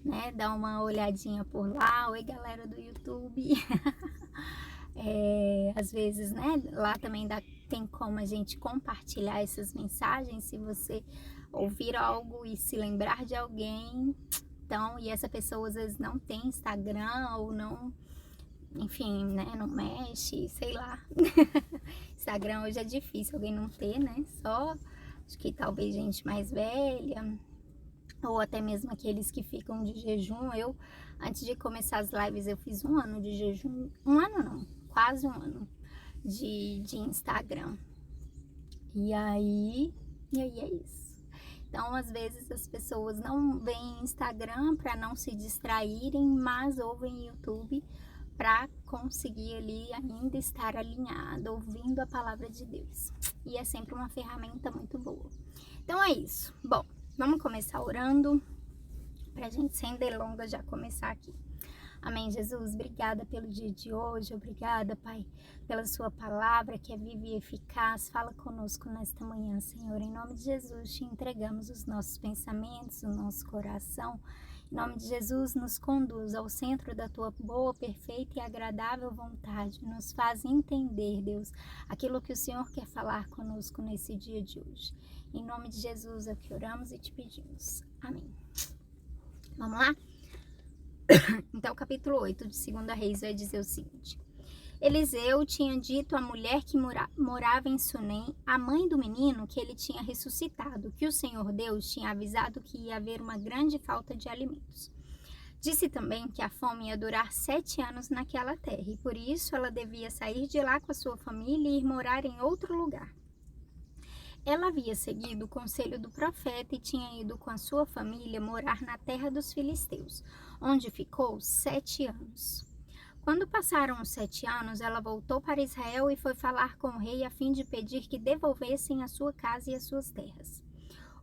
né? Dá uma olhadinha por lá. Oi, galera do YouTube. Às vezes, né? Lá também tem como a gente compartilhar essas mensagens. Se você ouvir algo e se lembrar de alguém, então, e essa pessoa às vezes não tem Instagram ou não, enfim, né? Não mexe, sei lá. Instagram hoje é difícil alguém não ter, né? Só acho que talvez gente mais velha ou até mesmo aqueles que ficam de jejum. Eu, antes de começar as lives, eu fiz 1 ano de jejum. 1 ano não, quase 1 ano de Instagram. E aí é isso. Então, às vezes as pessoas não veem Instagram para não se distraírem, mas ouvem YouTube para conseguir ali ainda estar alinhado, ouvindo a palavra de Deus. E é sempre uma ferramenta muito boa. Então é isso. Bom, vamos começar orando para a gente sem delongas já começar aqui. Amém, Jesus. Obrigada pelo dia de hoje. Obrigada, Pai, pela sua palavra que é viva e eficaz. Fala conosco nesta manhã, Senhor. Em nome de Jesus, te entregamos os nossos pensamentos, o nosso coração. Em nome de Jesus, nos conduz ao centro da tua boa, perfeita e agradável vontade. Nos faz entender, Deus, aquilo que o Senhor quer falar conosco nesse dia de hoje. Em nome de Jesus é o que oramos e te pedimos. Amém. Vamos lá? Então, capítulo 8 de 2 Reis vai dizer o seguinte: Eliseu tinha dito à mulher que morava em Sunem, a mãe do menino que ele tinha ressuscitado, que o Senhor Deus tinha avisado que ia haver uma grande falta de alimentos. Disse também que a fome ia durar 7 anos naquela terra, e por isso ela devia sair de lá com a sua família e ir morar em outro lugar. Ela havia seguido o conselho do profeta e tinha ido com a sua família morar na terra dos filisteus, onde ficou 7 anos. Quando passaram os 7 anos, ela voltou para Israel e foi falar com o rei a fim de pedir que devolvessem a sua casa e as suas terras.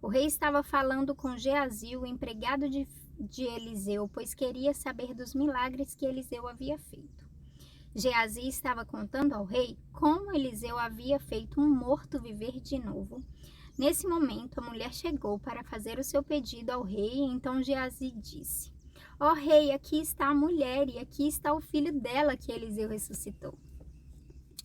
O rei estava falando com Geazi, o empregado de Eliseu, pois queria saber dos milagres que Eliseu havia feito. Geazi estava contando ao rei como Eliseu havia feito um morto viver de novo. Nesse momento, a mulher chegou para fazer o seu pedido ao rei, e então Geazi disse: Ó rei, aqui está a mulher e aqui está o filho dela que Eliseu ressuscitou.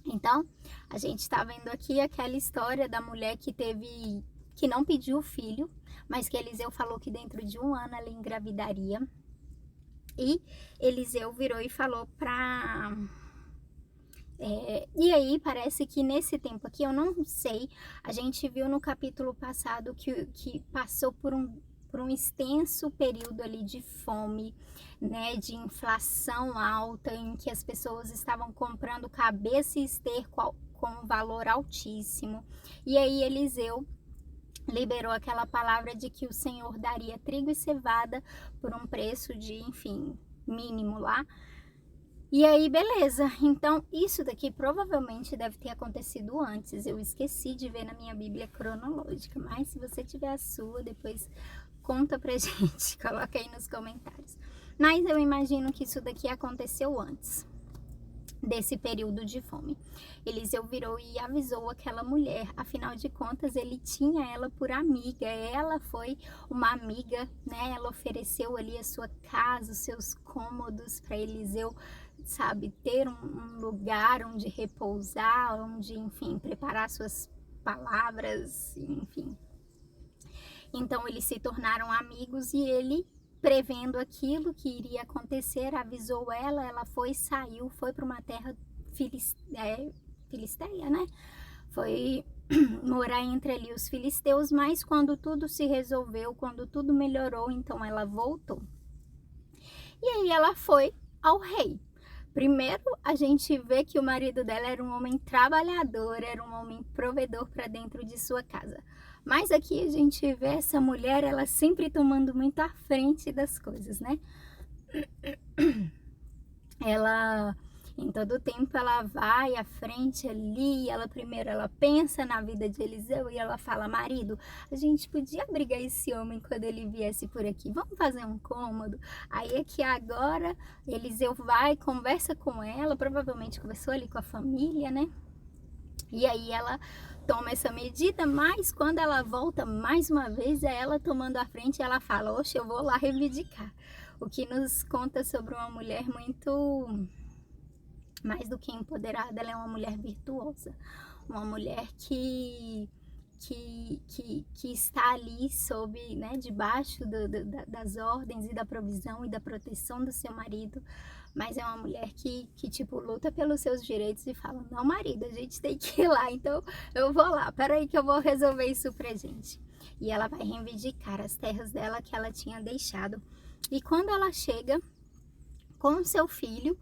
Então, a gente está vendo aqui aquela história da mulher que não pediu o filho, mas que Eliseu falou que dentro de 1 ano ela engravidaria. E Eliseu virou e falou para... e aí parece que nesse tempo aqui, eu não sei, a gente viu no capítulo passado que passou por um extenso período ali de fome, né, de inflação alta, em que as pessoas estavam comprando cabeça e esterco com um valor altíssimo. E aí Eliseu liberou aquela palavra de que o Senhor daria trigo e cevada por um preço de, enfim, mínimo lá. E aí, beleza. Então, isso daqui provavelmente deve ter acontecido antes. Eu esqueci de ver na minha Bíblia cronológica, mas se você tiver a sua, depois conta pra gente, coloca aí nos comentários. Mas eu imagino que isso daqui aconteceu antes desse período de fome. Eliseu virou e avisou aquela mulher, afinal de contas ele tinha ela por amiga, ela foi uma amiga, né? Ela ofereceu ali a sua casa, os seus cômodos para Eliseu, sabe, ter um lugar onde repousar, onde, enfim, preparar suas palavras, enfim. Então eles se tornaram amigos e ele, prevendo aquilo que iria acontecer, avisou ela, ela foi, saiu, foi para uma terra filisteia, né? Foi morar entre ali os filisteus, mas quando tudo se resolveu, quando tudo melhorou, então ela voltou. E aí ela foi ao rei. Primeiro, a gente vê que o marido dela era um homem trabalhador, era um homem provedor para dentro de sua casa. Mas aqui a gente vê essa mulher, ela sempre tomando muito à frente das coisas, né? Ela, em todo tempo, ela vai à frente ali, primeiro ela pensa na vida de Eliseu e ela fala: marido, a gente podia abrigar esse homem quando ele viesse por aqui, vamos fazer um cômodo. Aí é que agora Eliseu vai, conversa com ela, provavelmente conversou ali com a família, né? E aí ela toma essa medida, mas quando ela volta mais uma vez, é ela tomando a frente, ela fala, oxe, eu vou lá reivindicar. O que nos conta sobre uma mulher muito mais do que empoderada, ela é uma mulher virtuosa, uma mulher que está ali sob, né, debaixo das ordens e da provisão e da proteção do seu marido, mas é uma mulher que tipo, luta pelos seus direitos e fala, não, marido, a gente tem que ir lá, então eu vou lá, peraí que eu vou resolver isso pra gente. E ela vai reivindicar as terras dela que ela tinha deixado. E quando ela chega com seu filho,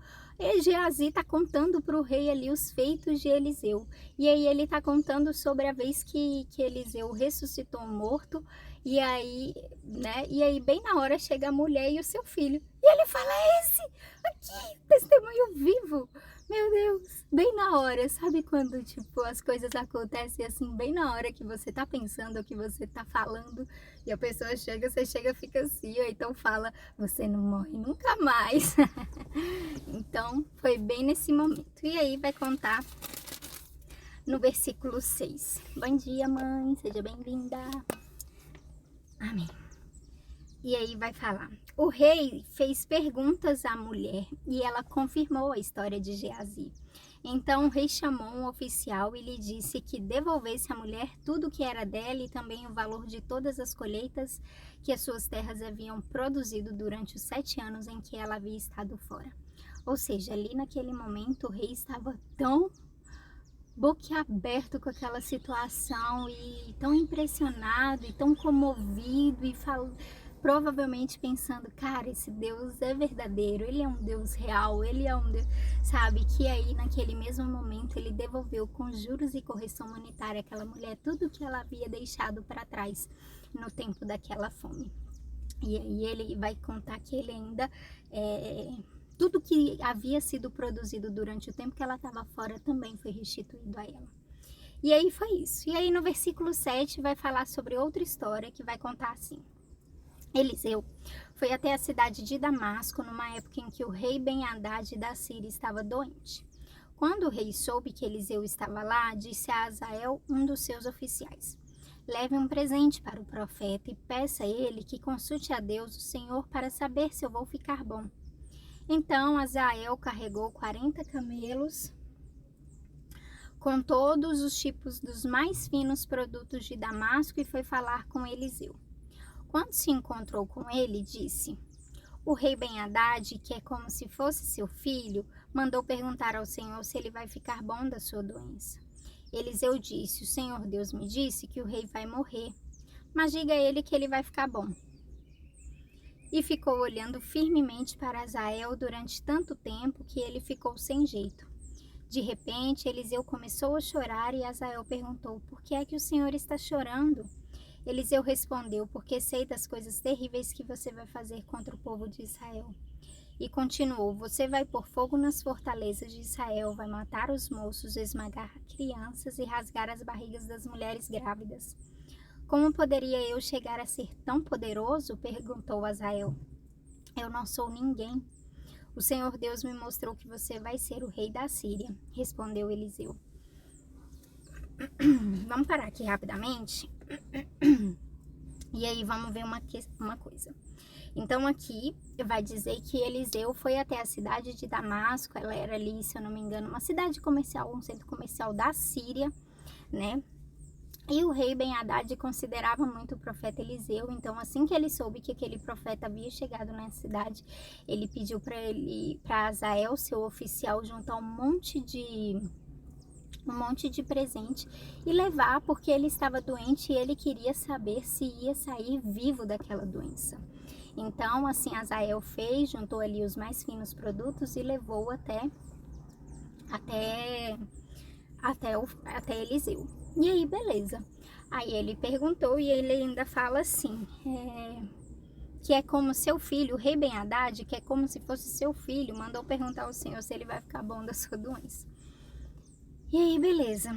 Geazi está contando para o rei ali os feitos de Eliseu. E aí ele está contando sobre a vez que Eliseu ressuscitou um morto. E aí, né? E aí bem na hora chega a mulher e o seu filho. E ele fala, esse aqui, testemunho vivo. Meu Deus, bem na hora, sabe quando tipo as coisas acontecem assim, bem na hora que você tá pensando, que você tá falando, e a pessoa chega, você chega, fica assim, ou então fala, você não morre nunca mais. Então, foi bem nesse momento. E aí vai contar no versículo 6. Bom dia, mãe, seja bem-vinda. Amém. E aí vai falar, o rei fez perguntas à mulher e ela confirmou a história de Geazi. Então o rei chamou um oficial e lhe disse que devolvesse à mulher tudo o que era dela e também o valor de todas as colheitas que as suas terras haviam produzido durante os 7 anos em que ela havia estado fora. Ou seja, ali naquele momento o rei estava tão boquiaberto com aquela situação e tão impressionado e tão comovido e provavelmente pensando, cara, esse Deus é verdadeiro, ele é um Deus real, ele é um Deus, sabe, que aí naquele mesmo momento ele devolveu com juros e correção monetária àquela mulher tudo que ela havia deixado para trás no tempo daquela fome. E aí ele vai contar que ele ainda tudo que havia sido produzido durante o tempo que ela estava fora também foi restituído a ela. E aí foi isso. E aí no versículo 7 vai falar sobre outra história que vai contar assim. Eliseu foi até a cidade de Damasco numa época em que o rei Ben-Hadad da Síria estava doente. Quando o rei soube que Eliseu estava lá, disse a Azael, um dos seus oficiais, leve um presente para o profeta e peça a ele que consulte a Deus, o Senhor, para saber se eu vou ficar bom. Então Azael carregou 40 camelos com todos os tipos dos mais finos produtos de Damasco e foi falar com Eliseu. Quando se encontrou com ele, disse, o rei Ben-Hadad, que é como se fosse seu filho, mandou perguntar ao Senhor se ele vai ficar bom da sua doença. Eliseu disse, o Senhor Deus me disse que o rei vai morrer, mas diga a ele que ele vai ficar bom. E ficou olhando firmemente para Azael durante tanto tempo que ele ficou sem jeito. De repente, Eliseu começou a chorar e Azael perguntou, por que é que o Senhor está chorando? Eliseu respondeu, porque sei das coisas terríveis que você vai fazer contra o povo de Israel. E continuou, você vai pôr fogo nas fortalezas de Israel, vai matar os moços, esmagar crianças e rasgar as barrigas das mulheres grávidas. Como poderia eu chegar a ser tão poderoso? Perguntou Azael. Eu não sou ninguém. O Senhor Deus me mostrou que você vai ser o rei da Síria, respondeu Eliseu. Vamos parar aqui rapidamente. E aí vamos ver uma coisa. Então aqui vai dizer que Eliseu foi até a cidade de Damasco. Ela era ali, se eu não me engano, uma cidade comercial, um centro comercial da Síria, né? E o rei Ben-Hadad considerava muito o profeta Eliseu. Então assim que ele soube que aquele profeta havia chegado na cidade, ele pediu para Azael, seu oficial, juntar um monte de presente e levar, porque ele estava doente e ele queria saber se ia sair vivo daquela doença. Então, assim, Azael fez, juntou ali os mais finos produtos e levou até Eliseu. E aí, beleza. Aí ele perguntou e ele ainda fala assim, que é como seu filho, o rei Ben-Hadad, que é como se fosse seu filho, mandou perguntar ao Senhor se ele vai ficar bom da sua doença. E aí, beleza.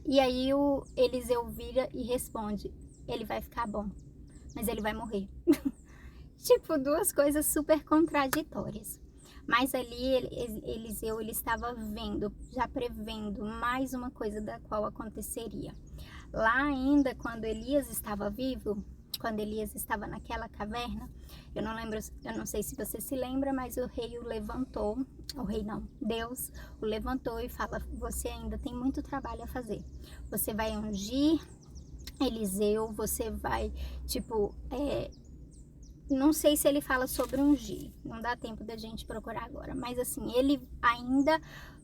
E aí o Eliseu vira e responde, ele vai ficar bom, mas ele vai morrer. Tipo, duas coisas super contraditórias. Mas ali Eliseu ele estava vendo, já prevendo mais uma coisa da qual aconteceria. Lá ainda, quando Elias estava vivo, quando Elias estava naquela caverna, eu não lembro, eu não sei se você se lembra, mas o rei o levantou, o rei não, Deus o levantou e fala: você ainda tem muito trabalho a fazer. Você vai ungir Eliseu, você vai, tipo, não sei se ele fala sobre ungir, não dá tempo da gente procurar agora, mas assim, ele ainda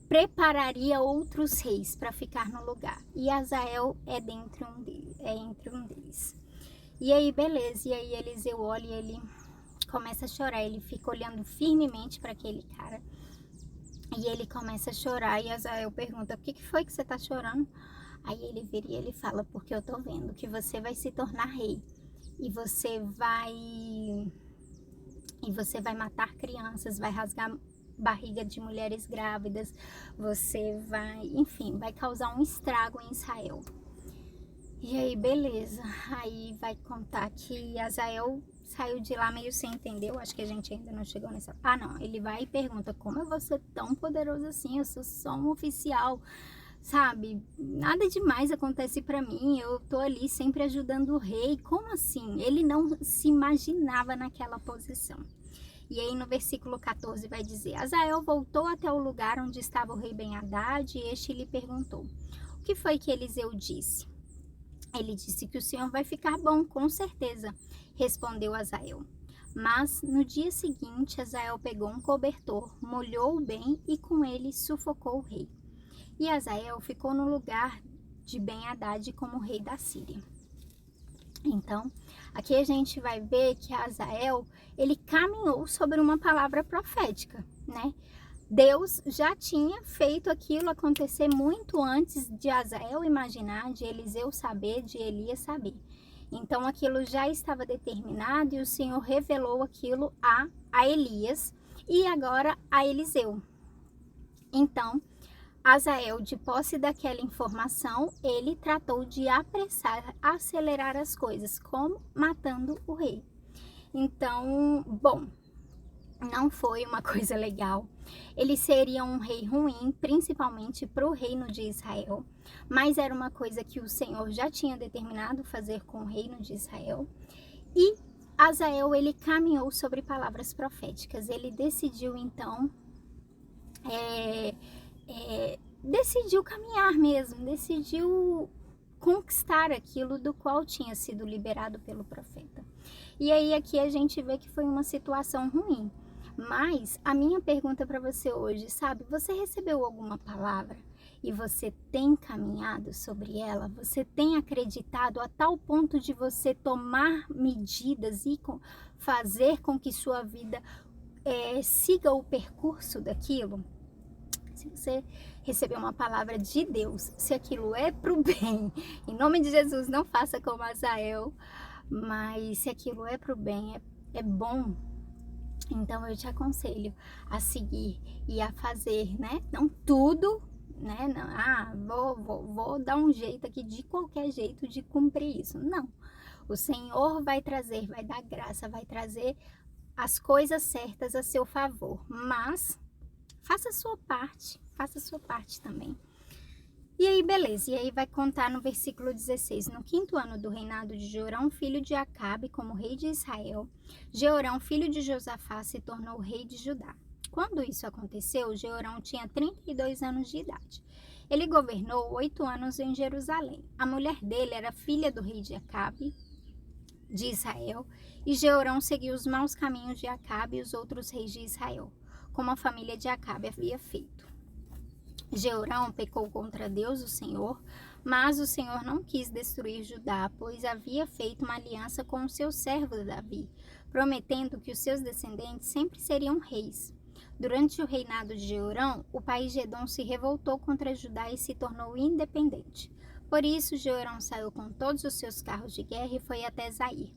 prepararia outros reis para ficar no lugar. E Azael é entre um deles. E aí, beleza, e aí Eliseu olha e ele começa a chorar, ele fica olhando firmemente para aquele cara. E ele começa a chorar e Azael pergunta: o que foi que você tá chorando? Aí ele vira e ele fala: porque eu tô vendo que você vai se tornar rei. E você vai matar crianças, vai rasgar barriga de mulheres grávidas, você vai, enfim, vai causar um estrago em Israel. E aí, beleza. Aí vai contar que Azael saiu de lá meio sem entender. Eu acho que a gente ainda não chegou nessa. Ah, não. Ele vai e pergunta: como eu vou ser tão poderoso assim? Eu sou só um oficial, sabe? Nada demais acontece pra mim. Eu tô ali sempre ajudando o rei. Como assim? Ele não se imaginava naquela posição. E aí no versículo 14 vai dizer: Azael voltou até o lugar onde estava o rei Ben-Hadad e este lhe perguntou: o que foi que Eliseu disse? Ele disse que o Senhor vai ficar bom, com certeza, respondeu Azael. Mas no dia seguinte, Azael pegou um cobertor, molhou-o bem e com ele sufocou o rei. E Azael ficou no lugar de Ben-Hadad como rei da Síria. Então, aqui a gente vai ver que Azael, ele caminhou sobre uma palavra profética, né? Deus já tinha feito aquilo acontecer muito antes de Azael imaginar, de Eliseu saber, de Elias saber. Então aquilo já estava determinado e o Senhor revelou aquilo a Elias e agora a Eliseu. Então, Azael, de posse daquela informação, ele tratou de apressar, acelerar as coisas, como matando o rei. Então, bom, não foi uma coisa legal. Ele seria um rei ruim, principalmente para o reino de Israel, mas era uma coisa que o Senhor já tinha determinado fazer com o reino de Israel. E Azael, ele caminhou sobre palavras proféticas. Ele decidiu então, decidiu caminhar mesmo, decidiu conquistar aquilo do qual tinha sido liberado pelo profeta. E aí aqui a gente vê que foi uma situação ruim. Mas a minha pergunta para você hoje, sabe? Você recebeu alguma palavra e você tem caminhado sobre ela? Você tem acreditado a tal ponto de você tomar medidas e fazer com que sua vida siga o percurso daquilo? Se você recebeu uma palavra de Deus, se aquilo é para o bem, em nome de Jesus, não faça como Azael, mas se aquilo é para o bem, é bom, então eu te aconselho a seguir e a fazer, né? Não tudo, né? Não, vou dar um jeito aqui de qualquer jeito de cumprir isso. Não. O Senhor vai trazer, vai dar graça, vai trazer as coisas certas a seu favor. Mas faça a sua parte também. E aí, beleza, e aí vai contar no versículo 16, no 5º ano do reinado de Jeorão, filho de Acabe, como rei de Israel, Jeorão, filho de Josafá, se tornou rei de Judá. Quando isso aconteceu, Jeorão tinha 32 anos de idade. Ele governou 8 anos em Jerusalém. A mulher dele era filha do rei de Acabe, de Israel, e Jeorão seguiu os maus caminhos de Acabe e os outros reis de Israel, como a família de Acabe havia feito. Jeorão pecou contra Deus, o Senhor, mas o Senhor não quis destruir Judá, pois havia feito uma aliança com o seu servo Davi, prometendo que os seus descendentes sempre seriam reis. Durante o reinado de Jeorão, o país de Edom se revoltou contra Judá e se tornou independente. Por isso, Jeorão saiu com todos os seus carros de guerra e foi até Zair.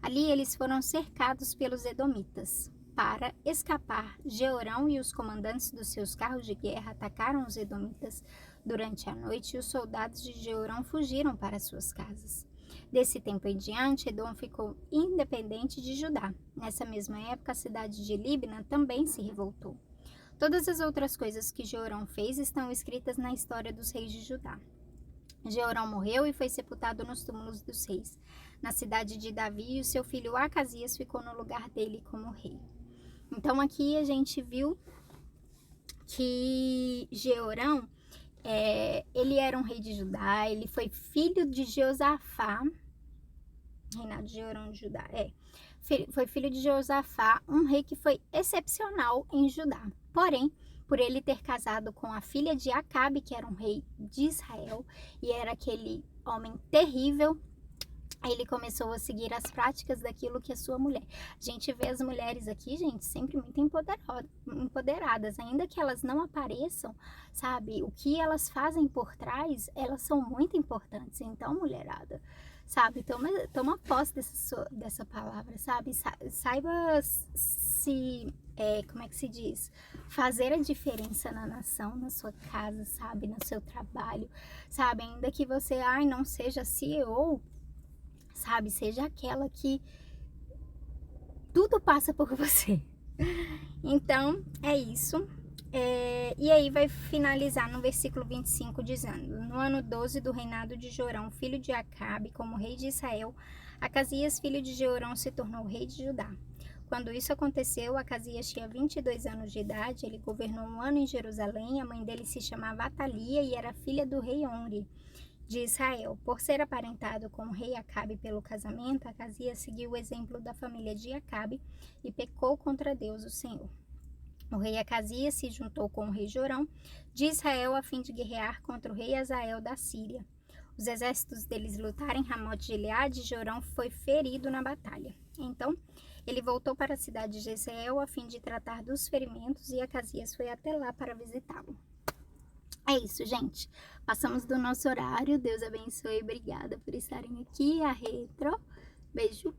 Ali eles foram cercados pelos edomitas. Para escapar, Jeorão e os comandantes dos seus carros de guerra atacaram os edomitas durante a noite e os soldados de Jeorão fugiram para suas casas. Desse tempo em diante, Edom ficou independente de Judá. Nessa mesma época, a cidade de Líbna também se revoltou. Todas as outras coisas que Jeorão fez estão escritas na história dos reis de Judá. Jeorão morreu e foi sepultado nos túmulos dos reis, na cidade de Davi, e o seu filho Acasias ficou no lugar dele como rei. Então aqui a gente viu que Jeorão, ele era um rei de Judá, ele foi filho de Jeosafá, reinado de Jeorão de Judá, foi filho de Jeosafá, um rei que foi excepcional em Judá. Porém, por ele ter casado com a filha de Acabe, que era um rei de Israel, e era aquele homem terrível, ele começou a seguir as práticas daquilo que a sua mulher. A gente vê as mulheres aqui, gente, sempre muito empoderadas, ainda que elas não apareçam, sabe? O que elas fazem por trás, elas são muito importantes. Então, mulherada, sabe? Toma posse dessa palavra, sabe? Saiba se, como é que se diz? Fazer a diferença na nação, na sua casa, sabe? No seu trabalho, sabe? Ainda que você, não seja CEO, sabe? Seja aquela que tudo passa por você. Então, é isso. E aí vai finalizar no versículo 25 dizendo: no ano 12 do reinado de Jorão, filho de Acabe, como rei de Israel, Acasias, filho de Jeorão, se tornou rei de Judá. Quando isso aconteceu, Acasias tinha 22 anos de idade, ele governou um ano em Jerusalém, a mãe dele se chamava Atalia e era filha do rei Omri de Israel. Por ser aparentado com o rei Acabe pelo casamento, Acasias seguiu o exemplo da família de Acabe e pecou contra Deus, o Senhor. O rei Acasias se juntou com o rei Jorão de Israel a fim de guerrear contra o rei Azael da Síria. Os exércitos deles lutaram em Ramote de Gileade e Jorão foi ferido na batalha. Então, ele voltou para a cidade de Jezreel a fim de tratar dos ferimentos e Acasias foi até lá para visitá-lo. É isso, gente. Passamos do nosso horário. Deus abençoe. Obrigada por estarem aqui. A Retro. Beijo.